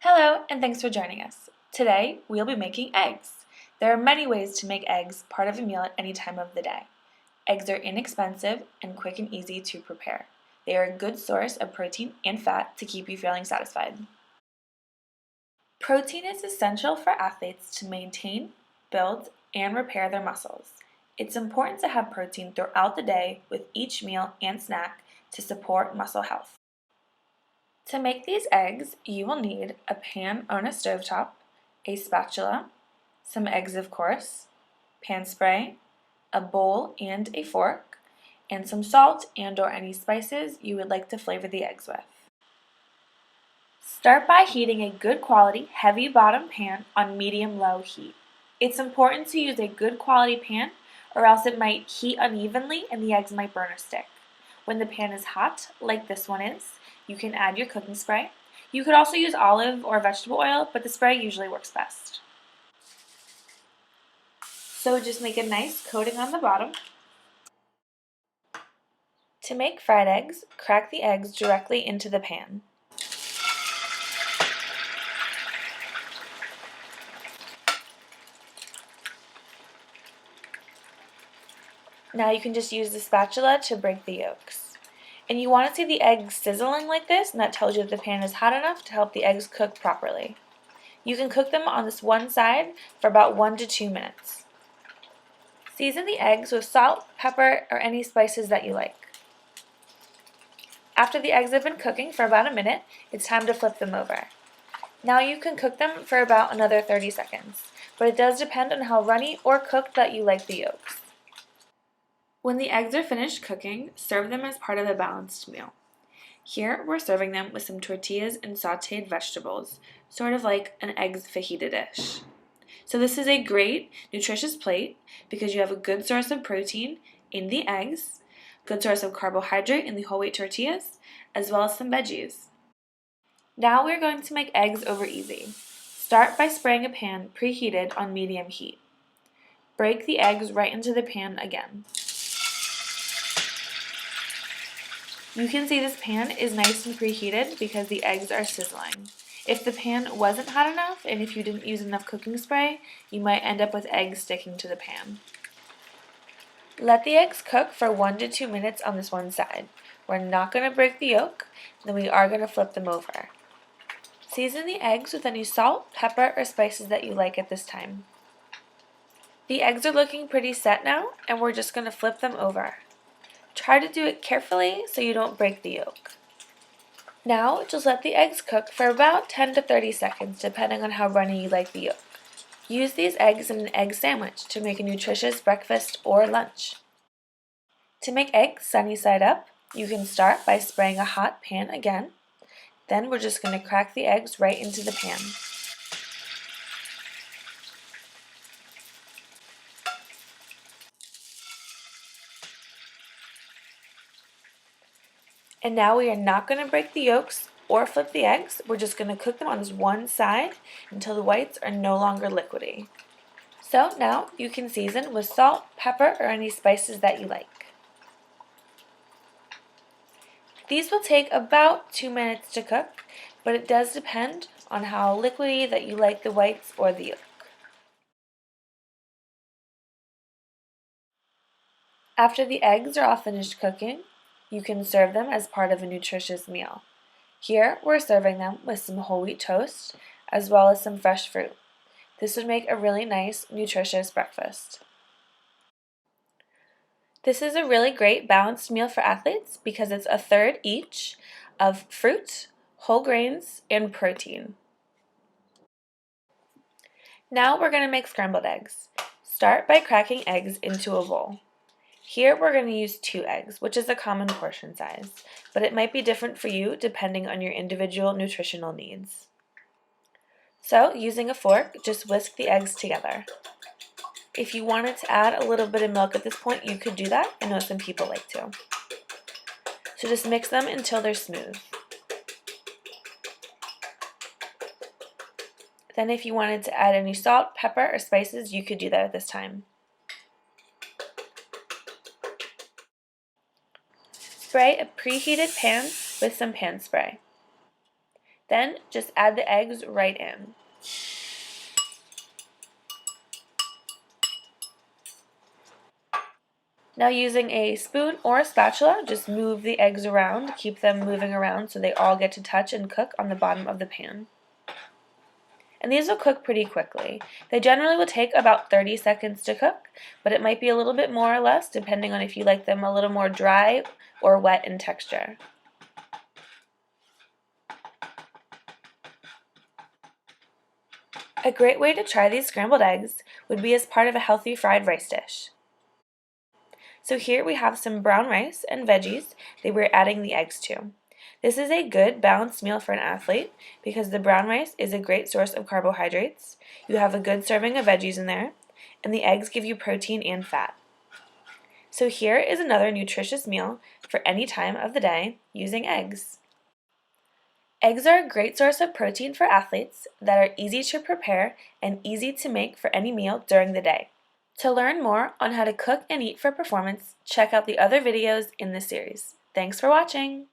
Hello, and thanks for joining us. Today, we'll be making eggs. There are many ways to make eggs part of a meal at any time of the day. Eggs are inexpensive and quick and easy to prepare. They are a good source of protein and fat to keep you feeling satisfied. Protein is essential for athletes to maintain, build, and repair their muscles. It's important to have protein throughout the day with each meal and snack to support muscle health. To make these eggs, you will need a pan on a stovetop, a spatula, some eggs of course, pan spray, a bowl and a fork, and some salt and/or any spices you would like to flavor the eggs with. Start by heating a good quality heavy bottom pan on medium-low heat. It's important to use a good quality pan or else it might heat unevenly and the eggs might burn or stick. When the pan is hot, like this one is, you can add your cooking spray. You could also use olive or vegetable oil, but the spray usually works best. So just make a nice coating on the bottom. To make fried eggs, crack the eggs directly into the pan. Now you can just use the spatula to break the yolks. And you want to see the eggs sizzling like this, and that tells you that the pan is hot enough to help the eggs cook properly. You can cook them on this one side for about 1 to 2 minutes. Season the eggs with salt, pepper, or any spices that you like. After the eggs have been cooking for about a minute, it's time to flip them over. Now you can cook them for about another 30 seconds, but it does depend on how runny or cooked that you like the yolks. When the eggs are finished cooking, serve them as part of a balanced meal. Here, we're serving them with some tortillas and sautéed vegetables, sort of like an eggs fajita dish. So this is a great, nutritious plate because you have a good source of protein in the eggs, good source of carbohydrate in the whole wheat tortillas, as well as some veggies. Now we're going to make eggs over easy. Start by spraying a pan preheated on medium heat. Break the eggs right into the pan again. You can see this pan is nice and preheated because the eggs are sizzling. If the pan wasn't hot enough and if you didn't use enough cooking spray, you might end up with eggs sticking to the pan. Let the eggs cook for 1 to 2 minutes on this one side. We're not going to break the yolk, then we are going to flip them over. Season the eggs with any salt, pepper, or spices that you like at this time. The eggs are looking pretty set now, and we're just going to flip them over. Try to do it carefully so you don't break the yolk. Now, just let the eggs cook for about 10 to 30 seconds, depending on how runny you like the yolk. Use these eggs in an egg sandwich to make a nutritious breakfast or lunch. To make eggs sunny side up, you can start by spraying a hot pan again. Then we're just going to crack the eggs right into the pan. And now we are not going to break the yolks or flip the eggs. We're just going to cook them on this one side until the whites are no longer liquidy. So now you can season with salt, pepper, or any spices that you like. These will take about 2 minutes to cook, but it does depend on how liquidy that you like the whites or the yolk. After the eggs are all finished cooking, you can serve them as part of a nutritious meal. Here, we're serving them with some whole wheat toast, as well as some fresh fruit. This would make a really nice, nutritious breakfast. This is a really great balanced meal for athletes because it's a third each of fruit, whole grains, and protein. Now we're going to make scrambled eggs. Start by cracking eggs into a bowl. Here we're going to use 2 eggs, which is a common portion size, but it might be different for you depending on your individual nutritional needs. So, using a fork, just whisk the eggs together. If you wanted to add a little bit of milk at this point, you could do that. I know some people like to. So just mix them until they're smooth. Then if you wanted to add any salt, pepper, or spices, you could do that at this time. Spray a preheated pan with some pan spray. Then just add the eggs right in. Now using a spoon or a spatula, just move the eggs around, keep them moving around so they all get to touch and cook on the bottom of the pan. And these will cook pretty quickly. They generally will take about 30 seconds to cook, but it might be a little bit more or less depending on if you like them a little more dry or wet in texture. A great way to try these scrambled eggs would be as part of a healthy fried rice dish. So here we have some brown rice and veggies that we're adding the eggs to. This is a good balanced meal for an athlete because the brown rice is a great source of carbohydrates. You have a good serving of veggies in there, and the eggs give you protein and fat. So here is another nutritious meal for any time of the day using eggs. Eggs are a great source of protein for athletes that are easy to prepare and easy to make for any meal during the day. To learn more on how to cook and eat for performance, check out the other videos in this series. Thanks for watching!